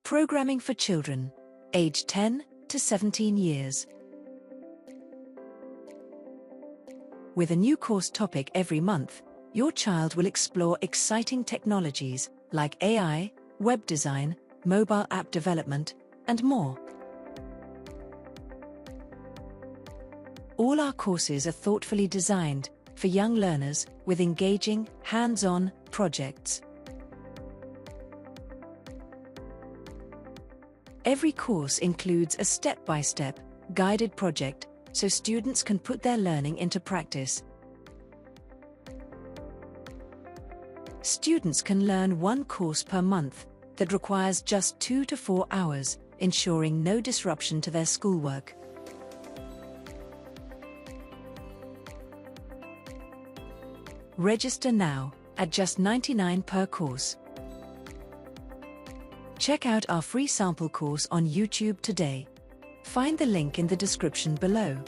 Programming for children, age 10 to 17 years. With a new course topic every month, your child will explore exciting technologies like AI, web design, mobile app development, and more. All our courses are thoughtfully designed for young learners with engaging, hands-on projects. Every course includes a step-by-step, guided project so students can put their learning into practice. Students can learn one course per month that requires just 2 to 4 hours, ensuring no disruption to their schoolwork. Register now at just $99 per course. Check out our free sample course on YouTube today. Find the link in the description below.